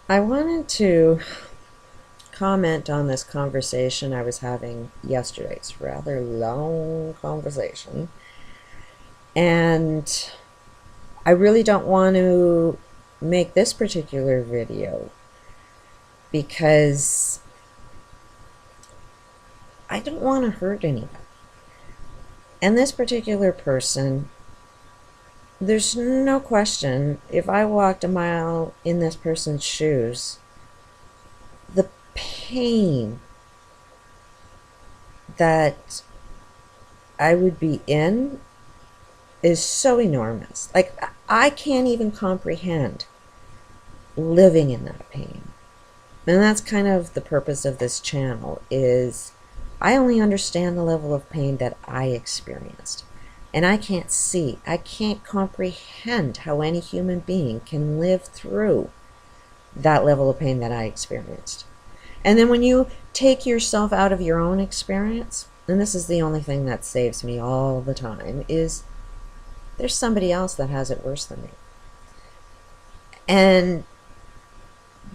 I wanted to comment on this conversation I was having yesterday. It's a rather long conversation. And I really don't want to make this particular video because I don't want to hurt anyone. And this particular person, there's no question, if I walked a mile in this person's shoes, the pain that I would be in is so enormous. Like, I can't even comprehend living in that pain. And that's kind of the purpose of this channel, is I only understand the level of pain that I experienced. And I can't comprehend how any human being can live through that level of pain that I experienced. And then when you take yourself out of your own experience, and this is the only thing that saves me all the time, is there's somebody else that has it worse than me. And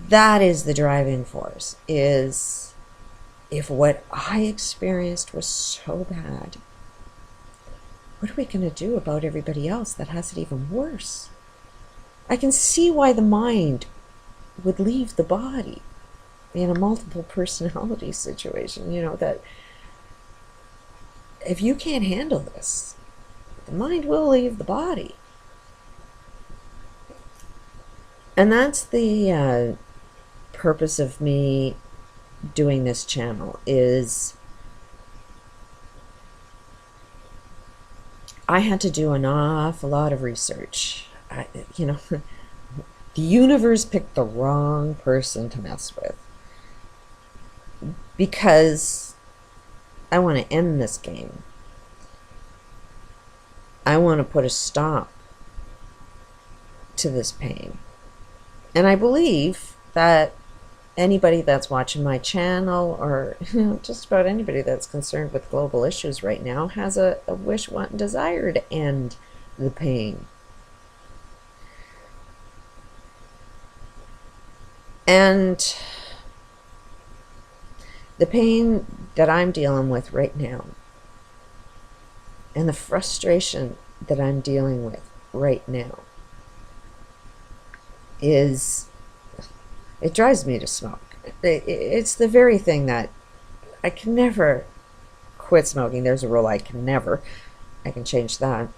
that is the driving force, is if what I experienced was so bad, what are we going to do about everybody else that has it even worse? I can see why the mind would leave the body in a multiple personality situation, that if you can't handle this, the mind will leave the body. And that's the purpose of me doing this channel, is I had to do an awful lot of research. The universe picked the wrong person to mess with, because I want to end this game. I want to put a stop to this pain. And I believe that anybody that's watching my channel, or just about anybody that's concerned with global issues right now, has a wish, want, and desire to end the pain. And the pain that I'm dealing with right now, and the frustration that I'm dealing with right now, it drives me to smoke. It's the very thing that I can never quit smoking. There's a rule I can change that.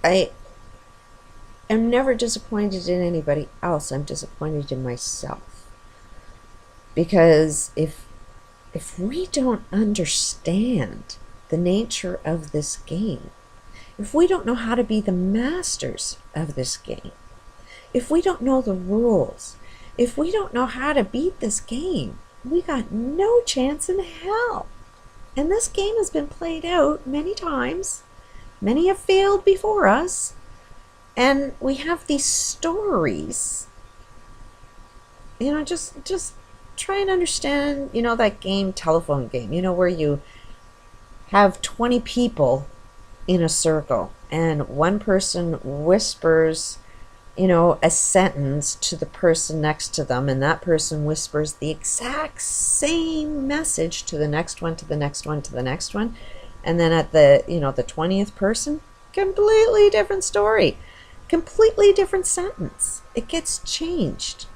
I am never disappointed in anybody else. I'm disappointed in myself. Because if we don't understand the nature of this game, if we don't know how to be the masters of this game, if we don't know the rules, if we don't know how to beat this game, we got no chance in hell. And this game has been played out many times. Many have failed before us. And we have these stories. Just try and understand, that game, telephone game, where you have 20 people in a circle and one person whispers, a sentence to the person next to them, and that person whispers the exact same message to the next one, to the next one, to the next one. And then at the 20th person, completely different story, completely different sentence. It gets changed.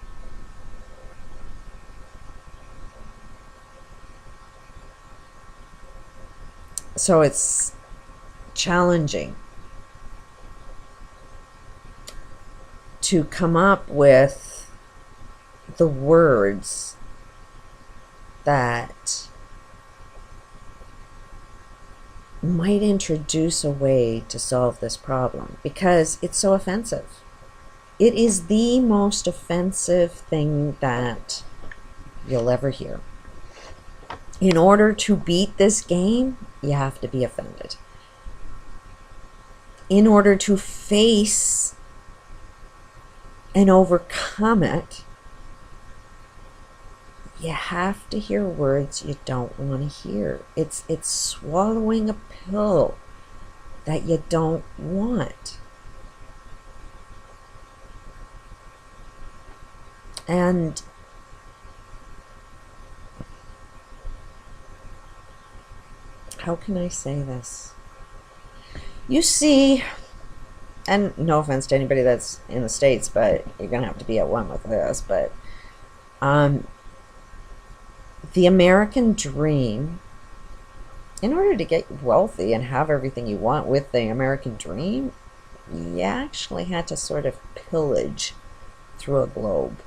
So it's challenging to come up with the words that might introduce a way to solve this problem, because it's so offensive. It is the most offensive thing that you'll ever hear. In order to beat this game, you have to be offended. In order to face and overcome it, you have to hear words you don't want to hear. It's swallowing a pill that you don't want. And how can I say this? You see, and no offense to anybody that's in the States, but you're going to have to be at one with this, but the American dream, in order to get wealthy and have everything you want with the American dream, you actually had to sort of pillage through a globe.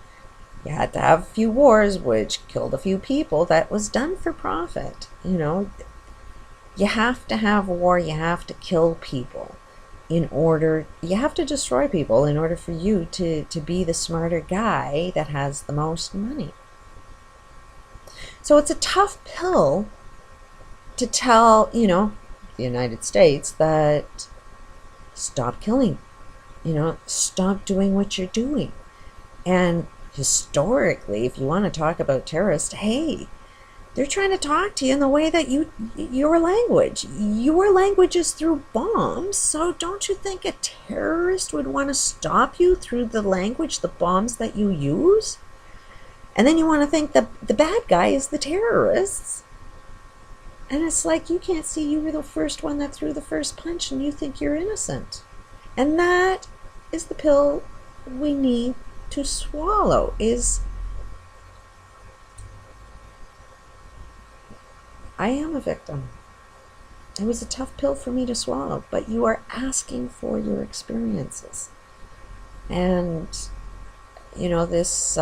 You had to have a few wars, which killed a few people. That was done for profit. You know, you have to have war. You have to kill people you have to destroy people in order for you to be the smarter guy that has the most money. So it's a tough pill to tell, the United States that stop killing, stop doing what you're doing. And historically, if you want to talk about terrorists, hey, they're trying to talk to you in the way that your language is through bombs. So don't you think a terrorist would want to stop you through the language, the bombs that you use? And then you want to think the bad guy is the terrorists. And it's like, you can't see you were the first one that threw the first punch and you think you're innocent. And that is the pill we need to swallow, is I am a victim. It was a tough pill for me to swallow, but you are asking for your experiences. And, this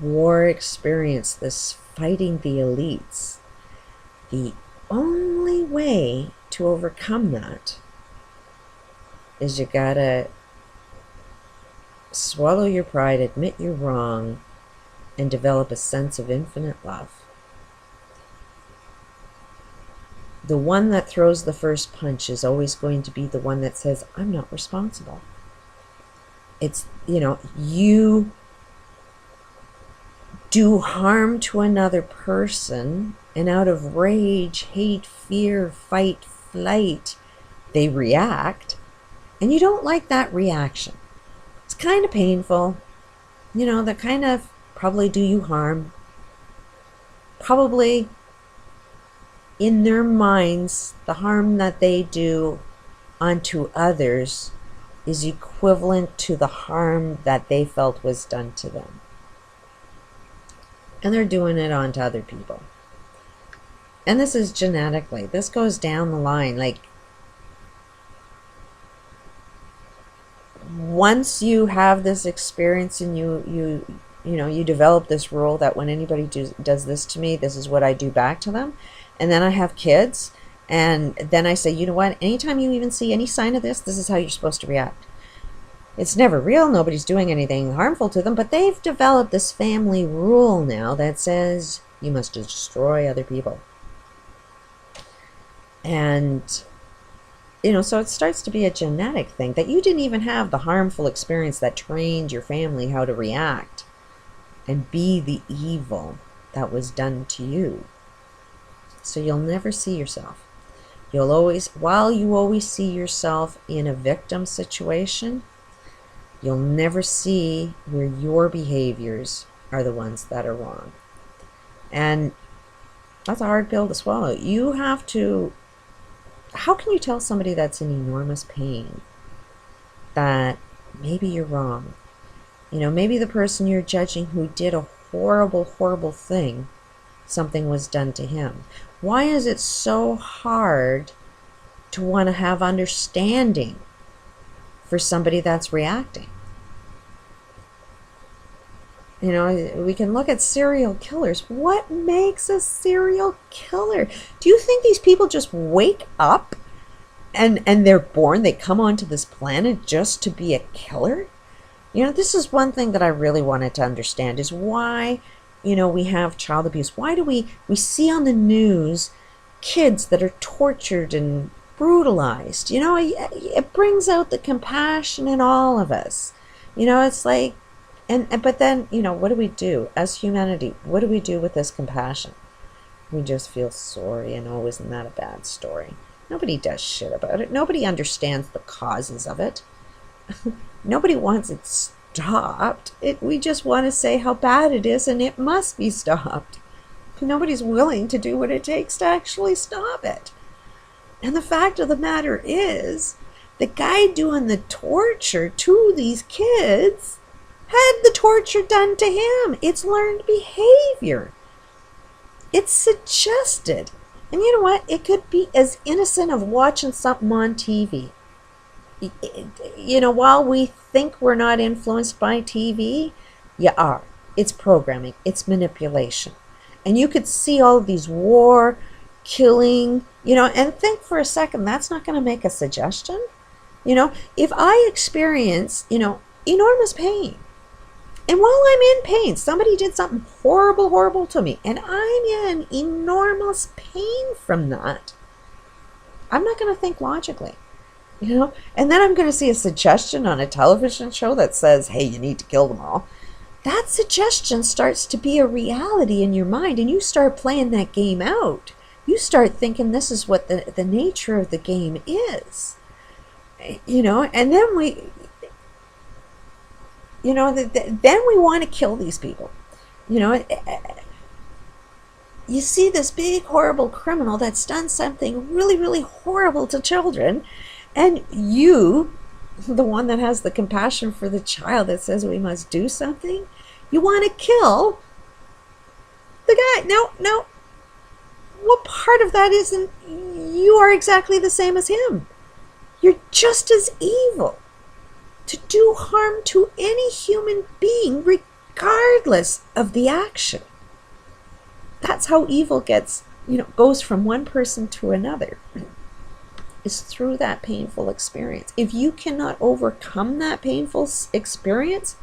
war experience, this fighting the elites, the only way to overcome that is you gotta swallow your pride, admit you're wrong, and develop a sense of infinite love. The one that throws the first punch is always going to be the one that says, I'm not responsible. It's, you do harm to another person, and out of rage, hate, fear, fight, flight, they react, and you don't like that reaction. It's kind of painful. That kind of probably do you harm. Probably in their minds, the harm that they do unto others is equivalent to the harm that they felt was done to them. And they're doing it onto other people. And this is genetically. This goes down the line. Like, once you have this experience and you develop this rule that when anybody does this to me, this is what I do back to them. And then I have kids, and then I say, you know what, anytime you even see any sign of this is how you're supposed to react. It's never real, nobody's doing anything harmful to them, but they've developed this family rule now that says you must destroy other people. And, so it starts to be a genetic thing that you didn't even have the harmful experience that trained your family how to react and be the evil that was done to you. So you'll never see yourself. While you always see yourself in a victim situation, you'll never see where your behaviors are the ones that are wrong. And that's a hard pill to swallow. You have to, how can you tell somebody that's in enormous pain that maybe you're wrong? Maybe the person you're judging who did a horrible, horrible thing, something was done to him. Why is it so hard to want to have understanding for somebody that's reacting? We can look at serial killers. What makes a serial killer? Do you think these people just wake up and they're born, they come onto this planet just to be a killer? This is one thing that I really wanted to understand, is why we have child abuse. Why do we see on the news kids that are tortured and brutalized? It brings out the compassion in all of us. It's like, but then, what do we do as humanity? What do we do with this compassion? We just feel sorry, and oh, isn't that a bad story? Nobody does shit about it. Nobody understands the causes of it. Nobody wants it stopped. We just want to say how bad it is and it must be stopped. Nobody's willing to do what it takes to actually stop it. And the fact of the matter is, the guy doing the torture to these kids had the torture done to him. It's learned behavior. It's suggested. And you know what? It could be as innocent of watching something on TV. You know, while we think we're not influenced by TV, you are. It's programming. It's manipulation. And you could see all of these war, killing, and think for a second, that's not going to make a suggestion. If I experience, enormous pain, and while I'm in pain, somebody did something horrible, horrible to me, and I'm in enormous pain from that, I'm not going to think logically, and then I'm going to see a suggestion on a television show that says, hey, you need to kill them all. That suggestion starts to be a reality in your mind, and you start playing that game out. You start thinking this is what the nature of the game is, and then then we want to kill these people. You see this big, horrible criminal that's done something really, really horrible to children, and you, the one that has the compassion for the child that says we must do something, you want to kill the guy. No. What part of that isn't you are exactly the same as him? You're just as evil to do harm to any human being, regardless of the action. That's how evil goes from one person to another, is through that painful experience. If you cannot overcome that painful experience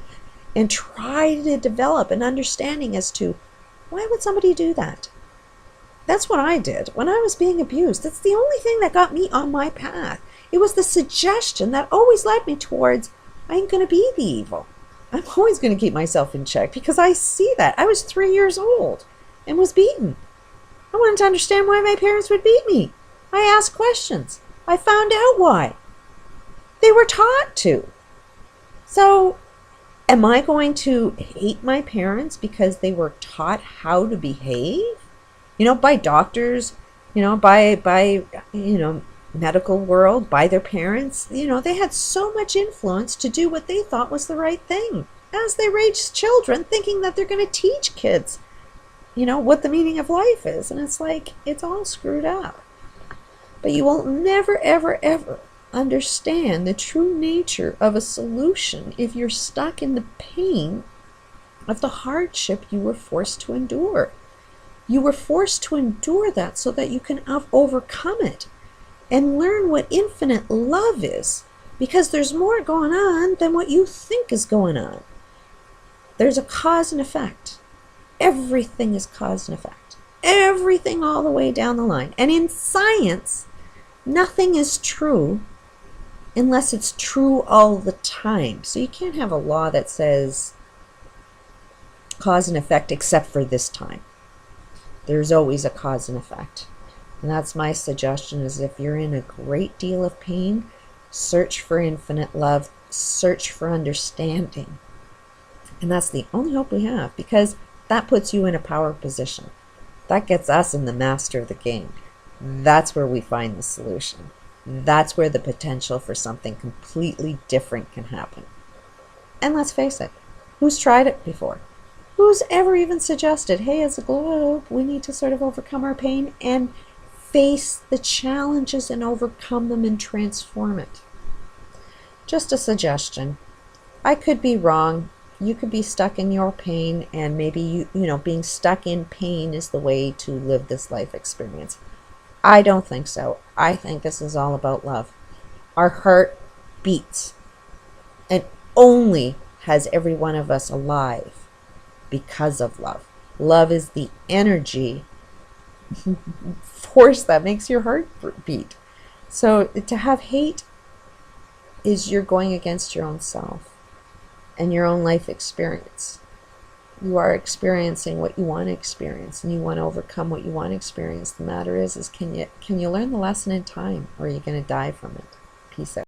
and try to develop an understanding as to why would somebody do that? That's what I did when I was being abused. That's the only thing that got me on my path. It was the suggestion that always led me towards, I ain't going to be the evil. I'm always going to keep myself in check because I see that. I was 3 years old and was beaten. I wanted to understand why my parents would beat me. I asked questions. I found out why. They were taught to. So, am I going to hate my parents because they were taught how to behave? By doctors, by medical world, by their parents. They had so much influence to do what they thought was the right thing as they raised children, thinking that they're going to teach kids, what the meaning of life is. And it's like, it's all screwed up. But you will never, ever, ever understand the true nature of a solution if you're stuck in the pain of the hardship you were forced to endure. You were forced to endure that so that you can overcome it and learn what infinite love is, because there's more going on than what you think is going on. There's a cause and effect. Everything is cause and effect. Everything all the way down the line. And in science, nothing is true unless it's true all the time. So you can't have a law that says cause and effect except for this time. There's always a cause and effect. And that's my suggestion, is if you're in a great deal of pain, search for infinite love, search for understanding. And that's the only hope we have, because that puts you in a power position. That gets us in the master of the game. That's where we find the solution. That's where the potential for something completely different can happen. And let's face it, who's tried it before? Who's ever even suggested, hey, as a globe, we need to sort of overcome our pain and face the challenges and overcome them and transform it? Just a suggestion. I could be wrong. You could be stuck in your pain, and maybe being stuck in pain is the way to live this life experience. I don't think so. I think this is all about love. Our heart beats and only has every one of us alive because of love. Love is the energy force that makes your heart beat. So to have hate is you're going against your own self and your own life experience. you are experiencing what you want to experience, and you want to overcome what you want to experience. The matter is can you learn the lesson in time, or are you going to die from it? Peace out.